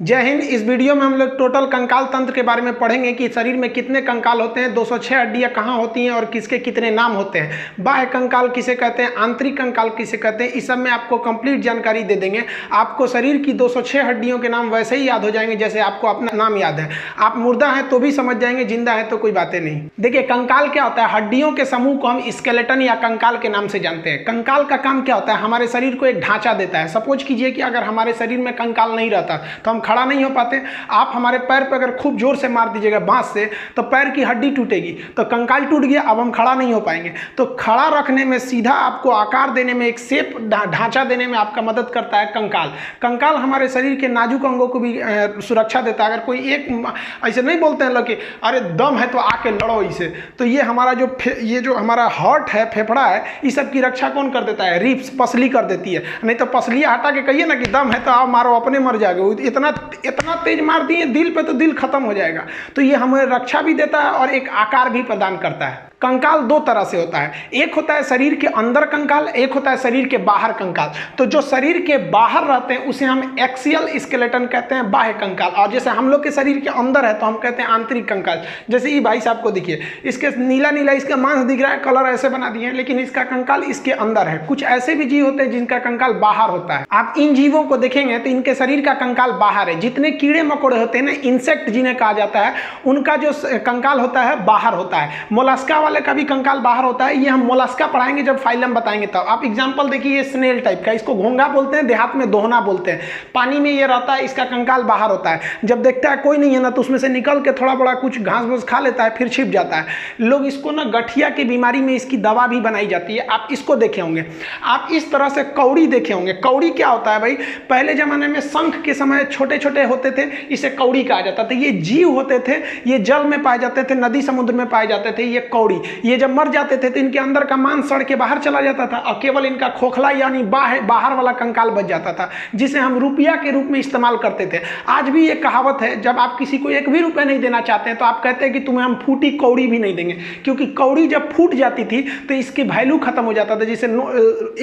जय हिंद। इस वीडियो में हम लोग टोटल कंकाल तंत्र के बारे में पढ़ेंगे कि शरीर में कितने कंकाल होते हैं, 206 हड्डियां कहाँ होती हैं और किसके कितने नाम होते हैं, बाह्य कंकाल किसे कहते हैं, आंतरिक कंकाल किसे कहते हैं। इस सब में आपको कंप्लीट जानकारी दे देंगे। आपको शरीर की 206 हड्डियों के नाम वैसे ही याद हो जाएंगे जैसे आपको अपना नाम याद है। आप मुर्दा हैं तो भी समझ जाएंगे, जिंदा है तो कोई बातें नहीं। देखिए कंकाल क्या होता है, हड्डियों के समूह को हम स्केलेटन या कंकाल के नाम से जानते हैं। कंकाल का काम क्या होता है, हमारे शरीर को एक ढांचा देता है। सपोज कीजिए कि अगर हमारे शरीर में कंकाल नहीं रहता तो हम खड़ा नहीं हो पाते। आप हमारे पैर पर अगर खूब जोर से मार दीजिएगा बांस से तो पैर की हड्डी टूटेगी, तो कंकाल टूट गया, अब हम खड़ा नहीं हो पाएंगे। तो खड़ा रखने में, सीधा आपको आकार देने में, एक शेप ढांचा देने में आपका मदद करता है कंकाल। कंकाल हमारे शरीर के नाजुक अंगों को भी सुरक्षा देता है। अगर कोई एक ऐसे नहीं बोलते हैं लोग कि अरे दम है तो आके लड़ो इसे, तो ये हमारा जो हमारा हार्ट है, फेफड़ा है, इस सब की रक्षा कौन कर देता है, रिब्स, पसली कर देती है। नहीं तो पसली हटा के कहिए ना कि दम है तो आओ मारो, अपने मर जाओगे। इतना तेज मार दिए दिल पे तो दिल खत्म हो जाएगा। तो ये हमें रक्षा भी देता है और एक आकार भी प्रदान करता है। कंकाल दो तरह से होता है, एक होता है शरीर के अंदर कंकाल, एक होता है शरीर के बाहर कंकाल। तो जो शरीर के बाहर रहते हैं उसे हम एक्सियल स्केलेटन कहते हैं, बाह्य कंकाल। और जैसे हम लोग के शरीर के अंदर है तो हम कहते हैं आंतरिक कंकाल। जैसे ये भाई साहब को देखिए, इसके नीला नीला इसका मांस दिख रहा है, कलर ऐसे बना दिए हैं, लेकिन इसका कंकाल इसके अंदर है। कुछ ऐसे भी जीव होते हैं जिनका कंकाल बाहर होता है। आप इन जीवों को देखेंगे तो इनके शरीर का कंकाल बाहर है। जितने कीड़े मकोड़े होते हैं ना, इंसेक्ट जिन्हें कहा जाता है, उनका जो कंकाल होता है बाहर होता है। मोलस्का वाले का भी कंकाल बाहर होता है। ये हम मोलस्का पढ़ाएंगे जब फाइलम बताएंगे तब। आप एग्जांपल देखिए, ये स्नेल टाइप का, इसको घोंगा बोलते हैं, देहात में दोहना बोलते हैं। पानी में ये रहता है, इसका कंकाल बाहर होता है। जब देखता है कोई नहीं है ना तो उसमें से निकल के थोड़ा बड़ा कुछ घास फूस खा लेता है, फिर छिप जाता है। लोग इसको ना गठिया की बीमारी में इसकी दवा भी बनाई जाती है। आप इसको देखे होंगे। आप इस तरह से कौड़ी देखे होंगे। कौड़ी क्या होता है भाई, पहले जमाने में शंख के समय छोटे छोटे होते थे, इसे कौड़ी कहा जाता था। ये जीव होते थे, ये जल में पाए जाते थे, नदी समुद्र में पाए जाते थे। ये कौड़ी, ये जब मर जाते थे तो इनके अंदर का मांस सड़ के बाहर चला जाता था और केवल इनका खोखला यानी बाहर वाला कंकाल बच जाता था, जिसे हम रुपया के रूप में इस्तेमाल करते थे। आज भी ये कहावत है, जब आप किसी को एक भी रुपया नहीं देना चाहते हैं तो आप कहते हैं कि तुम्हें हम फूटी कौड़ी भी नहीं देंगे, क्योंकि कौड़ी जब फूट जाती थी तो इसकी वैल्यू खत्म हो जाता था। जैसे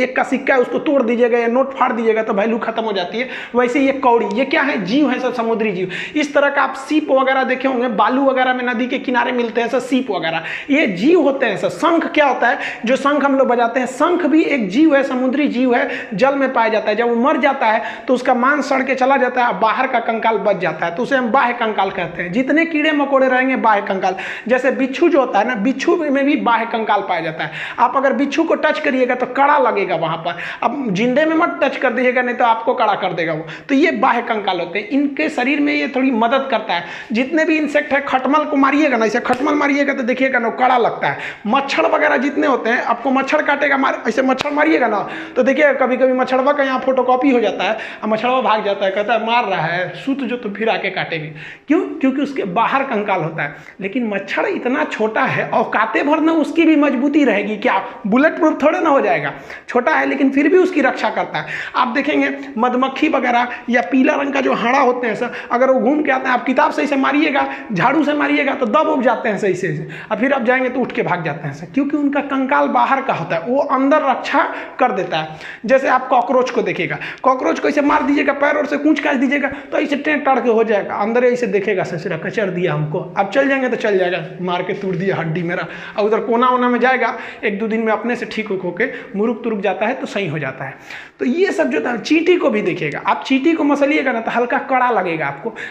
एक का सिक्का है, उसको तोड़ दीजिएगा या नोट फाड़ दीजिएगा तो वैल्यू खत्म हो जाती है। वैसे ये कौड़ी, ये क्या है, जीव है, सब समुद्री जीव। इस तरह का आप सीप वगैरह देखे होंगे, बालू वगैरह में नदी के किनारे मिलते हैं सब सीप वगैरह, ये जीव होते हैं सब। शंख क्या होता है, जो शंख हम लोग बजाते हैं, शंख भी एक जीव है, समुद्री जीव है, जल में पाया जाता है। जब वो मर जाता है तो उसका मांस सड़ के चला जाता है, बाहर का कंकाल बच जाता है, तो उसे हम बाह्य कंकाल कहते हैं। जितने कीड़े मकोड़े रहेंगे बाह्य कंकाल। जैसे बिच्छू जो होता है ना, बिच्छू में भी बाह्य कंकाल पाया जाता है। आप अगर बिच्छू को टच करिएगा तो कड़ा लगेगा वहां पर। अब जिंदे में मत टच कर दीजिएगा, नहीं तो आपको कड़ा कर देगा वो। तो ये बाह्य कंकाल होते हैं। इनके शरीर में ये थोड़ी मदद करता है। जितने भी इंसेक्ट है, खटमल को मारिएगा ना, ऐसे खटमल मारिएगा तो देखिएगा ना कड़ा लगता है। मच्छर वगैरह जितने होते हैं, आपको मच्छर काटेगा, ऐसे मच्छर मारिएगा ना तो देखिए कभी कभी मच्छरवा का यहाँ फोटोकॉपी हो जाता है और मच्छरवा भाग जाता है, कहता है मार रहा है, सूत जो तो फिर आके काटेंगे। क्यों? क्योंकि उसके बाहर कंकाल होता है। लेकिन मच्छर इतना छोटा है, औकाते भर ना उसकी भी मजबूती रहेगी, क्या बुलेट प्रूफ थोड़े ना हो जाएगा। छोटा है लेकिन फिर भी उसकी रक्षा करता है। आप देखेंगे मधुमक्खी वगैरह या पीला रंग का जो हाड़ा होते हैं सर, अगर वो घूम के आते हैं, आप किताब से इसे मारिएगा, झाड़ू से मारिएगा तो दब उब जाते हैं सही से, और फिर आप जाएंगे तो उठ के भाग जाते हैं सर, क्योंकि उनका कंकाल बाहर का होता है, वो अंदर रक्षा कर देता है। जैसे आप कॉकरोच को देखिएगा, कॉकरोच को ऐसे मार दीजिएगा, पैर और से कूच काट दीजिएगा तो ऐसे टेढ़ टाड़ के हो जाएगा, अंदर ऐसे देखेगा ससुरा कचर दिया हमको, अब चल जाएंगे तो चल जाएगा, मार के तोड़ दिया हड्डी मेरा, और उधर कोना वोना में जाएगा, एक दो दिन में अपने से ठीक होके मुरुक तुरुक जाता है तो सही हो जाता है। तो ये सब जो था, चींटी को भी देखिएगा, आप चींटी को मसलिएगा ना तो हल्का कड़ा लगेगा,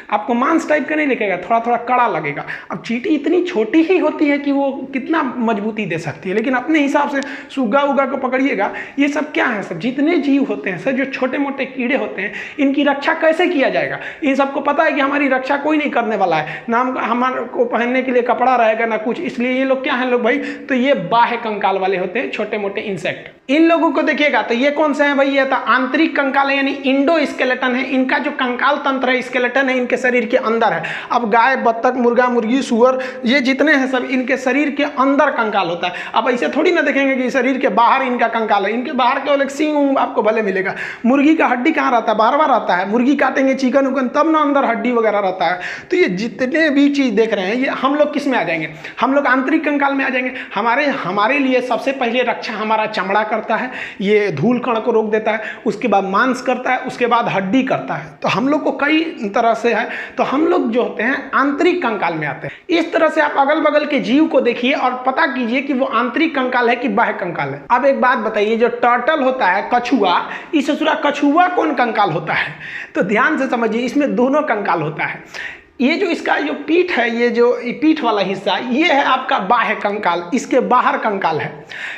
आपको मांस टाइप का नहीं लगेगा, थोड़ा थोड़ा कड़ा लगेगा। अब चींटी इतनी छोटी ही होती है कि वो कितना मजबूती दे सकती है, लेकिन अपने हिसाब से सुग्गा उगा को पकड़िएगा। ये सब क्या है, सब जितने जीव होते हैं सर, जो छोटे मोटे कीड़े होते हैं, इनकी रक्षा कैसे किया जाएगा। इन सबको पता है कि हमारी रक्षा कोई नहीं करने वाला है, ना हमारे को पहनने के लिए कपड़ा रहेगा ना कुछ, इसलिए ये लोग क्या है लोग भाई, तो ये बाह्य कंकाल वाले होते हैं, छोटे मोटे इंसेक्ट। इन लोगों को देखिएगा तो ये कौन से हैं भाई, ये तो आंतरिक कंकाल है, यानी इंडो स्केलेटन है। इनका जो कंकाल तंत्र है, स्केलेटन है, इनके शरीर के अंदर है। अब गाय, बत्तख, मुर्गा, मुर्गी, सुअर, ये जितने हैं सब इनके शरीर के अंदर कंकाल होता है। अब ऐसे थोड़ी ना देखेंगे कि शरीर के बाहर इनका कंकाल है, इनके बाहर केवल एक सींग आपको भले मिलेगा। मुर्गी का हड्डी कहाँ रहता है, बाहर रहता है। मुर्गी काटेंगे चिकन उकन तब ना अंदर हड्डी वगैरह रहता है। तो ये जितने भी चीज़ देख रहे हैं, ये हम लोग किस में आ जाएंगे, हम लोग आंतरिक कंकाल में आ जाएंगे। हमारे लिए सबसे पहले रक्षा हमारा चमड़ा करता है, ये धूल कण को रोक देता है, उसके बाद मांस करता है, उसके बाद हड्डी करता है। तो हम लोग को कई तरह से है, तो हम लोग जो होते हैं आंतरिक कंकाल में आते हैं। इस तरह से आप अगल बगल के जीव को देखिए और पता कीजिए कि वो आंतरिक कंकाल है कि बाह्य कंकाल है। अब एक बात बताइए, जो टर्टल होता है, कछुआ, इस कछुआ कौन कंकाल होता है? तो ध्यान से समझिए, इसमें दोनों कंकाल होता है। ये जो इसका जो पीठ है, ये जो पीठ वाला हिस्सा, ये है आपका बाह्य कंकाल, इसके बाहर कंकाल है।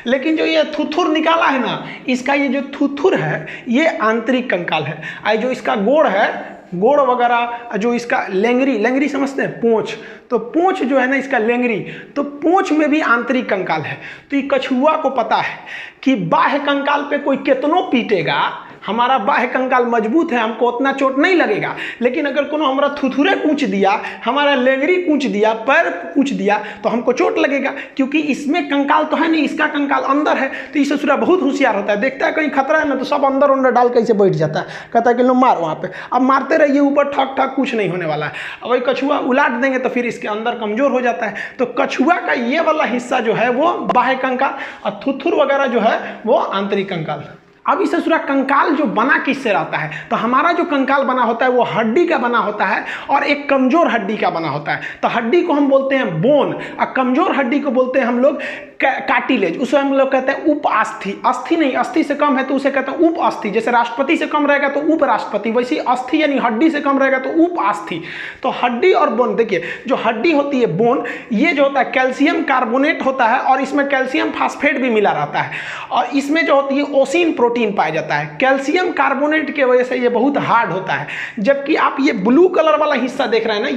लेकिन जो ये थुथुर निकाला है ना, इसका ये जो थुथुर है ये आंतरिक कंकाल है। और जो इसका गोड़ है, गोड़ वगैरह, जो इसका लेंगरी, लेंगरी समझते हैं, पूंछ, तो पूंछ जो है ना इसका लेंगरी, तो पूंछ में भी आंतरिक कंकाल है। तो ये कछुआ को पता है कि बाह्य कंकाल पे कोई कितनों पीटेगा, हमारा बाह्य कंकाल मजबूत है, हमको उतना चोट नहीं लगेगा। लेकिन अगर कोनो हमारा थुथुरे कूच दिया, हमारा लेंगरी कूच दिया, पैर कूच दिया, तो हमको चोट लगेगा, क्योंकि इसमें कंकाल तो है नहीं, इसका कंकाल अंदर है। तो ये ससुरा बहुत होशियार होता है, देखता है कहीं खतरा है ना तो सब अंदर अंदर डाल कैसे बैठ जाता है, कहता है कि लो मार वहाँ पे। अब मारते रहिए ऊपर, ठक ठक, कुछ नहीं होने वाला है। अब वही कछुआ उलाट देंगे तो फिर इसके अंदर कमजोर हो जाता है। तो कछुआ का ये वाला हिस्सा जो है वो बाह्य कंकाल, और थुथुर वगैरह जो है वो आंतरिक कंकाल। अब इस ससुरा कंकाल जो बना किससे रहता है? तो हमारा जो कंकाल बना होता है वो हड्डी का बना होता है, और एक कमजोर हड्डी का बना होता है। तो हड्डी को हम बोलते हैं बोन, और कमजोर हड्डी को बोलते हैं हम लोग कार्टिलेज। उसे हम लोग कहते हैं उप अस्थि। अस्थि नहीं, अस्थि से कम है तो उसे कहते हैं उप अस्थि। जैसे राष्ट्रपति से कम रहेगा तो उपराष्ट्रपति, वैसे अस्थि यानी हड्डी से कम रहेगा तो उप अस्थि। तो हड्डी और बोन, देखिए जो हड्डी होती है बोन, ये जो होता है कैल्शियम कार्बोनेट होता है, और इसमें कैल्शियम फास्फेट भी मिला रहता है, और इसमें जो होती है ओसिन प्रोटीन पाया जाता है। कैल्शियम कार्बोनेट की वजह से ये बहुत हार्ड होता है। जबकि आप ये ब्लू कलर वाला हिस्सा देख रहे हैं ना,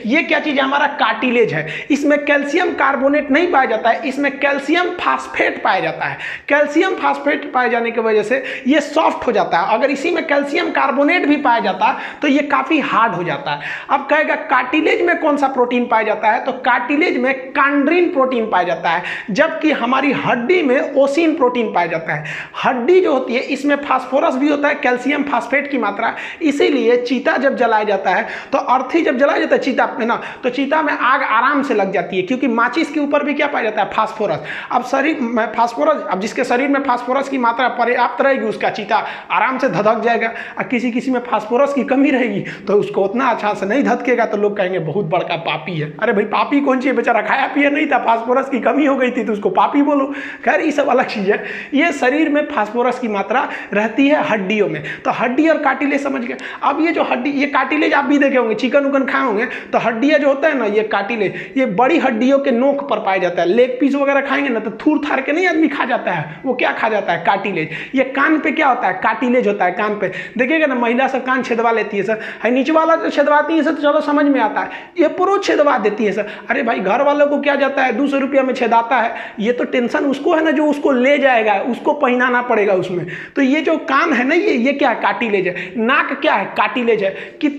ये क्या चीज है? हमारा कार्टिलेज है। इसमें कैल्शियम कार्बोनेट नहीं पाया जाता है, इसमें कैल्शियम फास्फेट पाया जाता है। कैल्शियम फास्फेट पाए जाने की वजह से ये सॉफ्ट हो जाता है। अगर इसी में कैल्शियम कार्बोनेट भी पाया जाता तो ये काफी हार्ड हो जाता है। अब कहेगा कार्टिलेज में कौन सा प्रोटीन पाया जाता है? तो कार्टिलेज में कांड्रीन प्रोटीन पाया जाता है, जबकि हमारी हड्डी में ओसिन प्रोटीन पाया जाता है। हड्डी जो होती है इसमें फास्फोरस भी होता है, कैल्शियम फास्फेट की मात्रा। इसीलिए चीता जब जलाया जाता है, तो अर्थी जब जलाया जाता है चीता में ना, तो चीता में आग आराम से लग जाती है, क्योंकि माचिस के ऊपर भी क्या पाया जाता है? फास्फोरस। अब शरीर में फास्फोरस, अब जिसके शरीर में फास्फोरस की मात्रा पर्याप्त रहेगी उसका चीता आराम से धधक जाएगा, और किसी में फास्फोरस की कमी रहेगी तो उसको उतना अच्छा से नहीं धधकेगा, तो लोग कहेंगे बहुत बड़का पापी है। अरे भाई पापी कौन सी है, बेचारा खाया पिया नहीं था, फास्फोरस की कमी हो गई थी तो उसको पापी बोलो। खैर ये सब अलग चीज है। ये शरीर में फास्फोरस की मात्रा रहती है हड्डियों में। तो हड्डी और कार्टिलेज समझ गए। अब ये जो हड्डी, ये कार्टिलेज आप भी देखे होंगे, चिकन उकन खाए होंगे तो हड्डियां जो होता है ना, ये कार्टिलेज, ये बड़ी हड्डियों के नोक पर पाया जाता है। लेग पीस वगैरह खाएंगे ना तो थूर थार के नहीं आदमी खा जाता है, वो क्या खा जाता है? कार्टिलेज। ये कान पे क्या होता है? कार्टिलेज होता है कान पे। देखिएगा ना महिला सब कान छेदवा लेती है सर, है नीचे वाला जो छेदवाती है सर तो चलो समझ में आता है, ये पुरो छेदवा देती है सर। अरे भाई घर वालों को क्या जाता है, 200 रुपया में छेदाता है, ये तो टेंशन उसको है ना जो उसको ले जाएगा, उसको पहनाना पड़ेगा उसमें। तो ये जो कान है ना, ये क्या है? कार्टिलेज है। नाक क्या है? कार्टिलेज है। कि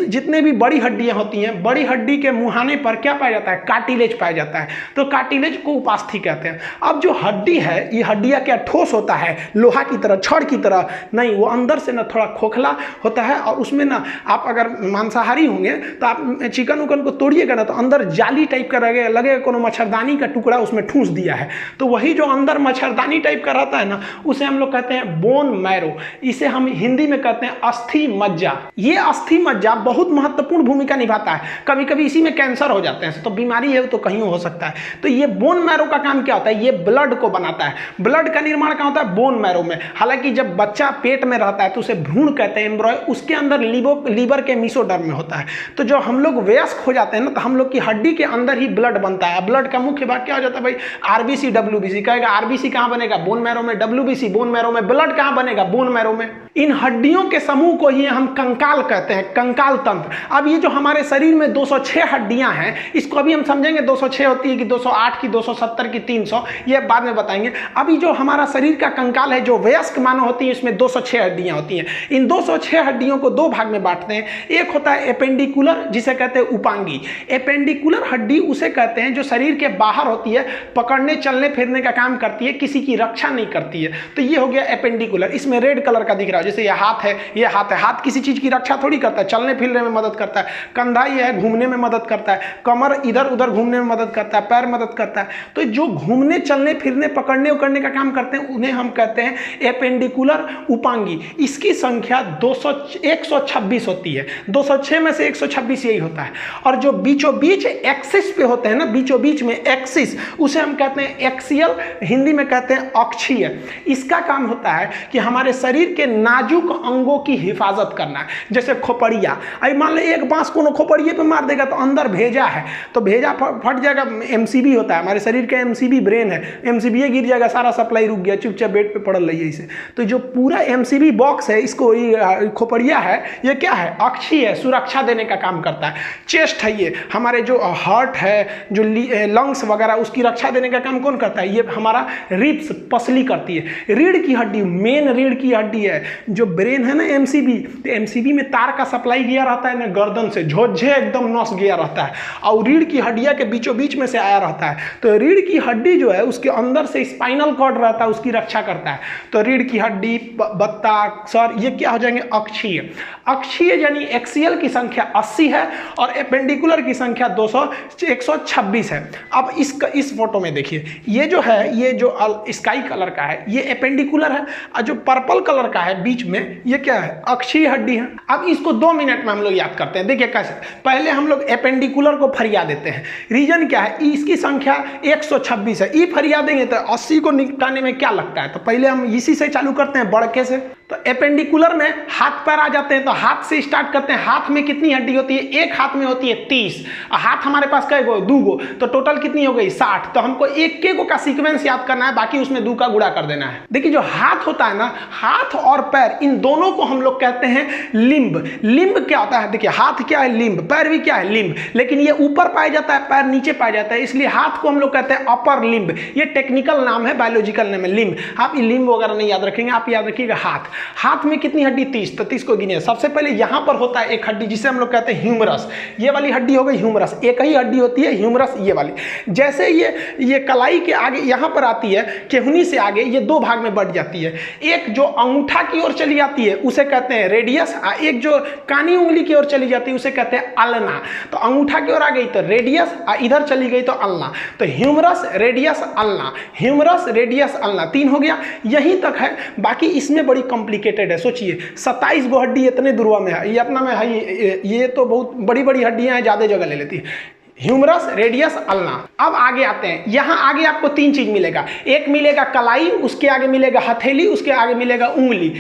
जितने भी बड़ी हड्डियां होती हैं, बड़ी हड्डी के मुहाने पर क्या पाया जाता है? कार्टिलेज पाया जाता है। तो कार्टिलेज को उपास्थि कहते हैं। अब जो हड्डी है, ये हड्डियां क्या ठोस होता है, लोहा की तरह, छड़ की तरह नहीं, वो अंदर से ना थोड़ा खोखला होता है, और उसमें ना आप अगर मांसाहारी होंगे तो आप चिकन उकन को तोड़िएगा ना तो अंदर जाली टाइप का लगेगा कोनो मच्छरदानी का टुकड़ा उसमें ठूस दिया है। तो वही जो अंदर मच्छरदानी टाइप का रहता है ना, उसे हम लोग कहते हैं बोन मैरो। इसे हम हिंदी में कहते हैं अस्थि मज्जा। ये अस्थि मज्जा बहुत महत्वपूर्ण भूमिका निभाता है। कभी कभी इसी में कैंसर हो जाते हैं, तो बीमारी है तो कहीं हो सकता है। तो ये बोन मैरो का काम क्या होता है? ये ब्लड को बनाता है। ब्लड का निर्माण कहाँ होता है? बोन मैरो में। हालांकि जब बच्चा पेट में रहता है तो उसे भ्रूण कहते हैं, एम्ब्रॉय, उसके अंदर लीवर के मीसोडर्म में होता है। तो जब हम लोग वयस्क हो जाते हैं ना, तो हम लोग की हड्डी के अंदर ही ब्लड बनता है। ब्लड का मुख्य भाग क्या हो जाता है भाई? RBC, WBC. कहेगा आरबीसी कहाँ बनेगा? बोन मैरो में। डब्ल्यूबीसी बोन मैरो में। ब्लड कहाँ बनेगा? बोन मैरो में। इन हड्डियों के समूह को ही हम कंकाल कहते हैं, कंकाल तंत्र। अब ये जो हमारे शरीर में 206 हड्डियां हैं, इसको अभी हम समझेंगे 206 होती है कि 208 की, 270 की, 300, ये बाद में बताएंगे। अभी जो हमारा शरीर का कंकाल है, जो वयस्क मानव होती है, इसमें 206 हड्डियां होती हैं। इन 206 हड्डियों को दो भाग में बांटते हैं। एक होता है एपेंडिकुलर, जिसे कहते हैं उपांगी। एपेंडिकुलर हड्डी उसे कहते हैं जो शरीर के बाहर होती है, पकड़ने चलने फिरने का काम करती है, किसी की रक्षा नहीं करती है। तो ये हो गया एपेंडिकुलर, इसमें रेड कलर का दिख रहा है, जैसे ये हाथ है, ये हाथ है, हाथ किसी चीज की रक्षा थोड़ी करता है, चलने फिरने में मदद करता है। कंधा ये है, घूमने में मदद करता है। कमर इधर उधर घूमने में मदद करता है, पैर मदद करता है। तो जो घूमने चलने फिरने पकड़ने उकड़ने का काम करते हैं उन्हें हम कहते हैं एपेंडिकुलर उपांगी। इसकी संख्या 126 होती है, 206 में से 126 यही होता है। और जो बीचों बीच एक्सिस पे होते हैं ना, बीचों बीच में एक्सिस, उसे हम कहते हैं एक्सियल, हिंदी में कहते हैं अक्षीय। इसका काम होता है कि हमारे शरीर के नाजुक अंगों की हिफाजत करना है। जैसे खोपड़िया, अभी मान लो एक बांस को खोपड़िए पे मार देगा तो अंदर भेजा है तो भेजा फट जाएगा। एमसीबी होता है, हमारे शरीर का एमसीबी ब्रेन है, एमसीबी गिर जाएगा, सारा सप्लाई रुक गया, चुपचाप बेड पे पड़ल रही है इसे। तो जो पूरा एमसीबी बॉक्स है, इसको खोपड़िया है, ये क्या है, अक्षीय है, सुरक्षा देने का काम करता है। चेस्ट है, ये हमारे जो हार्ट है, जो लंग्स वगैरह, उसकी रक्षा देने का काम कौन करता है, ये हमारा रिब्स, पसली करती है। रीढ़ की हड्डी, मेन रीढ़ की हड्डी है। जो ब्रेन है ना एमसीबी, तो एमसीबी में तार का सप्लाई गया रहता है ना, गर्दन से झोझे एकदम नस गया रहता है और रीढ़ की हड्डियां के बीचों बीच में से आया रहता है। तो रीढ़ की हड्डी जो है उसके अंदर से स्पाइनल कॉर्ड रहता है, उसकी रक्षा करता है। तो रीढ़ की हड्डी, बत्ता, सर, ये क्या हो जाएंगे, अक्षीय। अक्षीय यानी एक्सियल की संख्या 80 है और एपेंडिकुलर की संख्या 126 है। अब इस फोटो में देखिए, ये जो है, ये जो स्काई कलर का है ये एपेंडिकुलर है, और जो पर्पल कलर का है बीच में ये क्या है, अक्षीय हड्डी है। अब इसको 2 मिनट में हम लोग याद करते हैं। देखिए कैसे, पहले हम लोग एपेंडिकुलर को फरिया देते हैं। रीजन क्या है, इसकी संख्या 126 है। ई फरिया देंगे तो 80 को निपटाने में क्या लगता है, तो पहले हम इसी से चालू करते हैं, बड़के से। तो एपेंडिकुलर में हाथ पैर आ जाते हैं, तो हाथ से स्टार्ट करते हैं। हाथ में कितनी हड्डी होती है, एक हाथ में होती है 30, और हाथ हमारे पास कै गो, 2 गो, तो टोटल कितनी हो गई, 60। तो हमको एक के गो का सीक्वेंस याद करना है, बाकी उसमें 2 का गुणा कर देना है। देखिए जो हाथ होता है ना, हाथ और पैर, इन दोनों को हम लोग कहते हैं लिम्ब। लिम्ब क्या होता है, देखिए हाथ क्या है, लिम्ब, पैर भी क्या है, लिम्ब, लेकिन ये ऊपर पाया जाता है, पैर नीचे पाया जाता है, इसलिए हाथ को हम लोग कहते हैं अपर लिम्ब। ये टेक्निकल नाम है, बायोलॉजिकल नाम है लिम्ब। आप लिम्ब वगैरह नहीं याद रखेंगे, आप याद रखिएगा हाथ। हाथ में कितनी हड्डी, 30, तो 30 को गिनिए। सबसे पहले यहां पर होता है एक हड्डी जिसे हम लोग कहते हैं ह्यूमरस। ये वाली हड्डी हो गई ह्यूमरस, एक ही हड्डी होती है ह्यूमरस, ये वाली। जैसे ये कलाई के आगे यहां पर आती है, केहनी से आगे ये 2 भाग में बढ़ जाती है। एक जो अंगूठा की ओर चली जाती है उसे कहते हैं रेडियस, और एक जो कानी उंगली की ओर चली जाती है उसे कहते हैं अल्ना। तो अंगूठा की ओर आ गई तो रेडियस, और इधर चली गई तो अल्ना। तो humerus, radius, ulna, humerus, radius, ulna, 3 हो गया। यहीं तक है, बाकी इसमें बड़ी कॉम्प्लिकेटेड है। सोचिए 27 गो हड्डी इतने दुर्वा में है, ये अपना में है, ये तो बहुत बड़ी बड़ी हड्डियां हैं, ज्यादा जगह ले लेती है। Humerus, radius, ulna. अब आगे आते हैं, यहां आगे आपको 3 चीज मिलेगा। एक मिलेगा कलाई, उसके आगे मिलेगा हथेली, उसके आगे मिलेगा उंगली।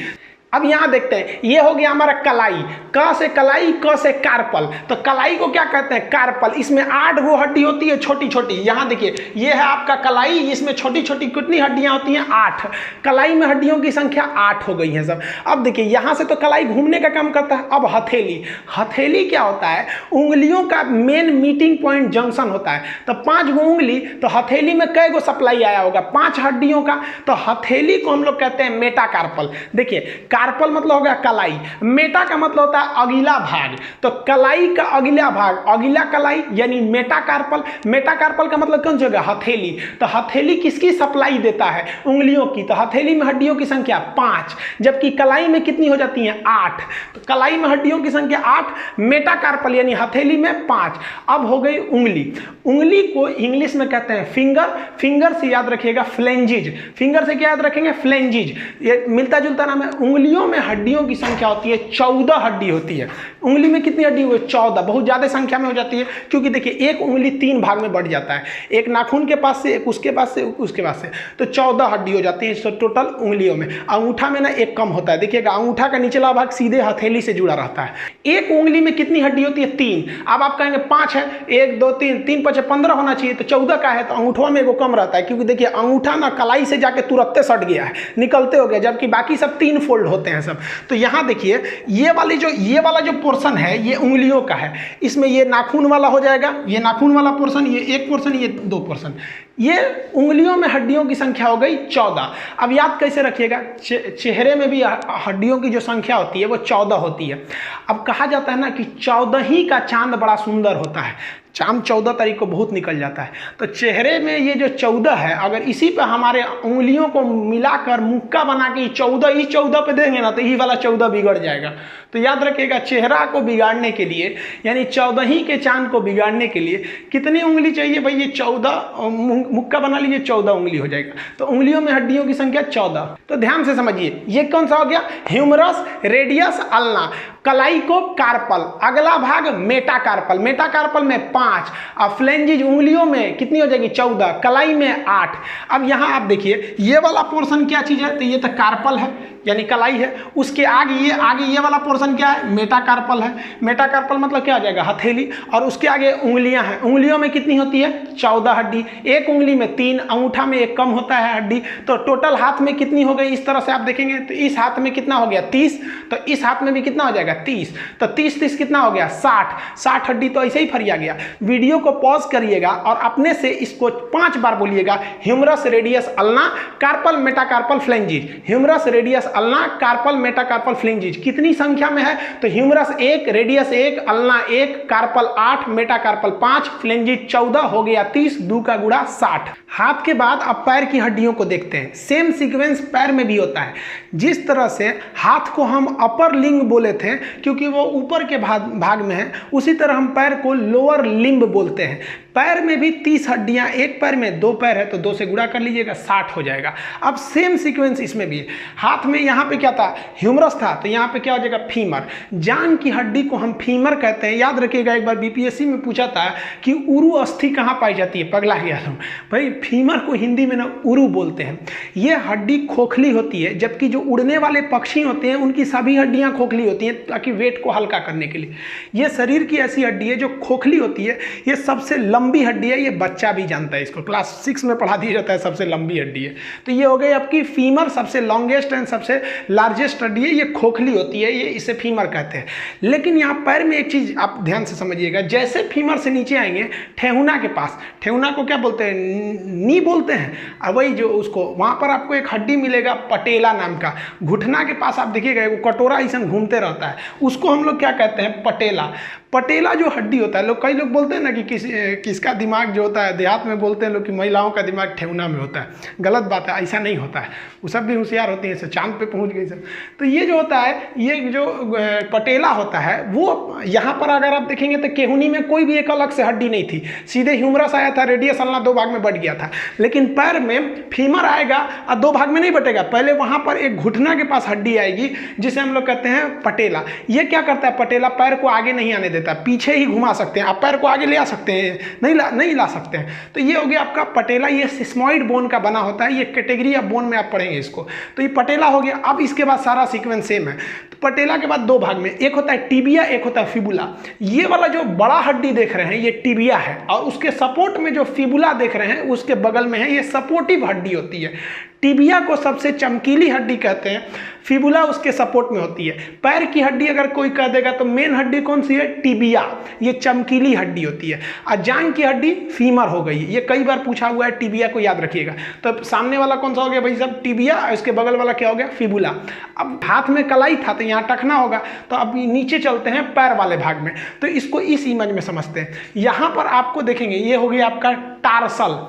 अब यहां देखते हैं, ये हो गया हमारा कलाई, क से कलाई, क से कार्पल। तो कलाई को क्या कहते हैं, कार्पल। इसमें 8 गो हड्डी होती है, छोटी छोटी। यहां देखिए, ये है आपका कलाई, इसमें छोटी छोटी कितनी हड्डियां होती हैं, 8। कलाई में हड्डियों की संख्या 8 हो गई है सब। अब देखिए, यहां से तो कलाई घूमने का काम करता है। अब हथेली, हथेली क्या होता है, उंगलियों का मेन मीटिंग पॉइंट जंक्शन होता है। तो 5 गो उंगली, तो हथेली में कै गो सप्लाई आया होगा, 5 हड्डियों का। तो हथेली को हम लोग कहते हैं मेटाकार्पल। देखिए, कार्पल मतलब हो गया कलाई, मेटा का मतलब होता है अगला भाग। तो कलाई का अगला भाग, अगला कलाई यानी मेटाकार्पल। मेटाकार्पल का मतलब कौन सी होगा, हथेली। तो हथेली किसकी सप्लाई देता है, उंगलियों की। तो हथेली में हड्डियों की संख्या 5, जबकि कलाई में कितनी हो जाती है, 8। तो कलाई में हड्डियों की संख्या 8, मेटाकार्पल यानी हथेली में 5। अब हो गई उंगली। उंगली को इंग्लिश में कहते हैं फिंगर। फिंगर से याद रखिएगा फ्लेंजिज। फिंगर से क्या याद रखेंगे, फ्लेंजिज। ये मिलता जुलता नाम है। उंगलियों में हड्डियों की संख्या होती है 14 हड्डी होती है। उंगली में कितनी हड्डी हुई, 14। बहुत ज्यादा संख्या में हो जाती है, क्योंकि देखिए एक उंगली 3 भाग में बढ़ जाता है, एक नाखून के पास से, एक उसके पास से, उसके पास से। तो 14 हड्डी हो जाती है टोटल उंगलियों में। अंगूठा में ना एक कम होता है। देखिएगा, अंगूठा का निचला भाग सीधे हथेली से जुड़ा रहता है। एक उंगली में कितनी हड्डी होती है, 3। अब आप कहेंगे 5 है, 1 2 3 3 5 15 होना चाहिए, तो 14 का है, तो अंगूठा में एगो कम रहता है। क्योंकि देखिए अंगूठा ना कलाई से जाके तुरंत सट गया है, निकलते हो गया, जबकि बाकी सब 3 फोल्ड होते हैं सब। तो यहाँ देखिए, ये वाला जो पोर्शन है ये उंगलियों का है। इसमें ये नाखून वाला हो जाएगा, ये नाखून वाला पोर्शन, ये एक पोर्शन, ये 2 पोर्शन। ये उंगलियों में हड्डियों की संख्या हो गई 14। अब याद कैसे रखिएगा, चेहरे में भी हड्डियों की जो संख्या होती है वो 14 होती है। अब कहा जाता है ना कि 14 ही का चांद बड़ा सुंदर होता है। चांद 14 तारीख को बहुत निकल जाता है, तो चेहरे में ये जो 14 है, अगर इसी पे हमारे उंगलियों को मिलाकर मुक्का बना के 14 पे देंगे ना, तो ये वाला 14 बिगड़ जाएगा। तो याद रखिएगा, चेहरा को बिगाड़ने के लिए, यानी 14 ही के चांद को बिगाड़ने के लिए कितनी उंगली चाहिए भाई? ये 14 मुक्का बना लीजिए, 14 उंगली हो जाएगा। तो उंगलियों में हड्डियों की संख्या 14। तो ध्यान से समझिए, ये कौन सा हो गया? Humerus, radius, ulna. कलाई को कार्पल, अगला भाग मेटाकार्पल, मेटाकार्पल में 5, और फ्लेंजिज उंगलियों में कितनी हो जाएगी? 14, कलाई में 8। अब यहाँ आप देखिए, ये वाला पोर्शन क्या चीज है? तो ये तो कार्पल है, यानी कलाई है। उसके आगे ये वाला पोर्शन क्या है? मेटाकार्पल है। मेटाकार्पल मतलब क्या हो जाएगा? हथेली। और उसके आगे उंगलियां हैं, उंगलियों में कितनी होती है? 14 हड्डी। एक उंगली में 3, अंगूठा में 1 कम होता है हड्डी। तो टोटल हाथ में कितनी हो गई? इस तरह से आप देखेंगे तो इस हाथ में कितना हो गया? 30। तो इस हाथ में भी कितना हो जाएगा? 30। तो 30 कितना हो गया? 60 हड्डी तो ऐसे ही फरिया गया। वीडियो को पॉज करिएगा और अपने से इसको 5 बार बोलिएगा, humerus, radius, ulna, carpal, metacarpal, phalanges. Humerus, radius, ulna, carpal, metacarpal, phalanges. कितनी संख्या में है? तो humerus 1, radius 1, ulna 1, carpal 8, metacarpal 5, phalanges 14, हो गया 30, 2 का गुणा 60। हाथ के बाद अब पैर की हड्डियों को देखते हैं। सेम सीक्वेंस पैर में भी होता है। जिस तरह से हाथ को हम अपर लिंग बोले थे क्योंकि वो ऊपर के भाग में है, उसी तरह हम पैर को लोअर लिम्ब बोलते हैं। पैर में भी 30 हड्डियां, एक पैर में 2 पैर है तो 2 से गुणा कर लीजिएगा, 60 हो जाएगा। अब सेम सीक्वेंस इसमें भी है। हाथ में यहाँ पे क्या था? ह्यूमरस था, तो यहाँ पे क्या हो जाएगा? फीमर। जान की हड्डी को हम फीमर कहते हैं। याद रखिएगा, एक बार बीपीएससी में पूछा था कि उरु अस्थि कहाँ पाई जाती है? पगला गया था भाई, फीमर को हिंदी में ना उरु बोलते हैं। ये हड्डी खोखली होती है, जबकि जो उड़ने वाले पक्षी होते हैं उनकी सभी हड्डियां खोखली होती हैं ताकि वेट को हल्का करने के लिए। ये शरीर की ऐसी हड्डी है जो खोखली होती है। ये सबसे लंबी हड्डी है, ये बच्चा भी जानता है, इसको क्लास 6 में पढ़ा दिया जाता है, सबसे लंबी हड्डी है। तो ये हो गई आपकी फीमर, सबसे लॉन्गेस्ट एंड सबसे लार्जेस्ट हड्डी है। ये खोखली होती है, ये इसे फीमर कहते हैं। लेकिन यहाँ पैर में एक चीज आप ध्यान से समझिएगा, जैसे फीमर से नीचे आएंगे ठेहुना के पास, ठेहुना को क्या बोलते हैं? नी बोलते हैं। और वही जो उसको वहां पर आपको एक हड्डी मिलेगा पटेला नाम का, घुटना के पास आप देखिएगा वो कटोरा ऐसा घूमते रहता है, उसको हम लोग क्या कहते हैं? पटेला। पटेला जो हड्डी होता है, कई लोग बोलते हैं ना कि किसका दिमाग जो होता है, देहात में बोलते हैं लोग कि महिलाओं का दिमाग ठेहुना में होता है। गलत बात है, ऐसा नहीं होता है। वो सब भी होशियार होती हैं, चांद पे पहुंच गई सब। तो ये जो होता है, ये जो पटेला होता है, वो यहाँ पर अगर आप देखेंगे तो केहुनी में कोई भी एक अलग से हड्डी नहीं थी, सीधे ह्यूमरस आया था, रेडियस, अल्ना 2 भाग में बट गया था। लेकिन पैर में फीमर आएगा और 2 भाग में नहीं बटेगा, पहले वहां पर एक घुटना के पास हड्डी आएगी जिसे हम लोग कहते हैं पटेला। ये क्या करता है? पटेला पैर को आगे नहीं आने देता, पीछे ही घुमा सकते हैं। आप पैर को आगे ले आ सकते हैं? नहीं ला सकते हैं। तो ये हो गया आपका पटेला। ये सिस्मॉइड बोन का बना होता है, ये कैटेगरी ऑफ बोन में आप पढ़ेंगे इसको। तो ये पटेला हो गया। अब इसके बाद सारा सीक्वेंस सेम है। तो पटेला के बाद 2 भाग में, एक होता है टिबिया, एक होता है फिबुला। ये वाला जो बड़ा हड्डी देख रहे हैं ये टिबिया है, और उसके सपोर्ट में जो फिबुला देख रहे हैं उसके बगल में है, ये सपोर्टिव हड्डी होती है। टिबिया को सबसे चमकीली हड्डी कहते हैं, फिबुला उसके सपोर्ट में होती है। पैर की हड्डी अगर कोई कह देगा तो मेन हड्डी कौन सी है? टिबिया, ये चमकीली हड्डी होती है। और जांघ की हड्डी फीमर हो गई। ये कई बार पूछा हुआ है, टिबिया को याद रखिएगा। तो सामने वाला कौन सा हो गया भाई साहब? टिबिया। इसके बगल वाला क्या हो गया? फिबुला। अब हाथ में कलाई था तो यहाँ टखना होगा, तो अब नीचे चलते हैं पैर वाले भाग में। तो इसको इस इमेज में समझते हैं। यहाँ पर आपको देखेंगे ये हो गया आपका टार्सल।